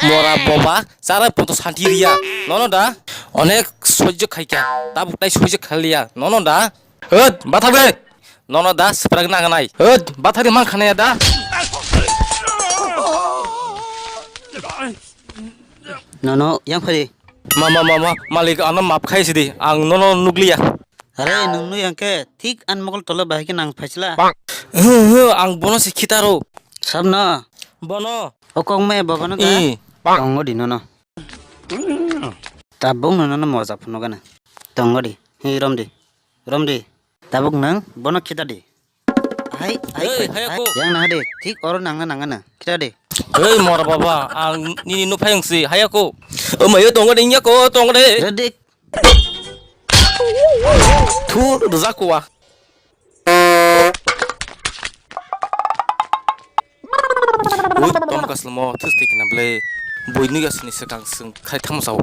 মরা বাবা সারা পর্যন্ত শান্তি রিয়া ননদা অনেক সহ্য খাইকা তা বুকটাই সহ্য খালিয়া ননদা বাথাবে ননদা স্প্রাগ নাগানাই বাথারি মান খানায়া দা Nono, yang padi. mama malik ana map khaisi di ang nono nuklia Are nungnu yang ke tik an mokol tolo bahiki nang phachla. ang bono sikhitaro Sabna, bono okong me babano ka. Tongo di nono. Tabung nono moza puno kana. Tongo di. Hi Romdi. Tabung nang bono kita di. Hai, hayako. Yang nah di. Tik oro nang na. Kita di. mora baba ang ni no phayang si hayako mayo tongo de nya ko tongo de Redik. thu zakwa tom kaslamo thustik na ble boyni gasni sakang sung khai thamsao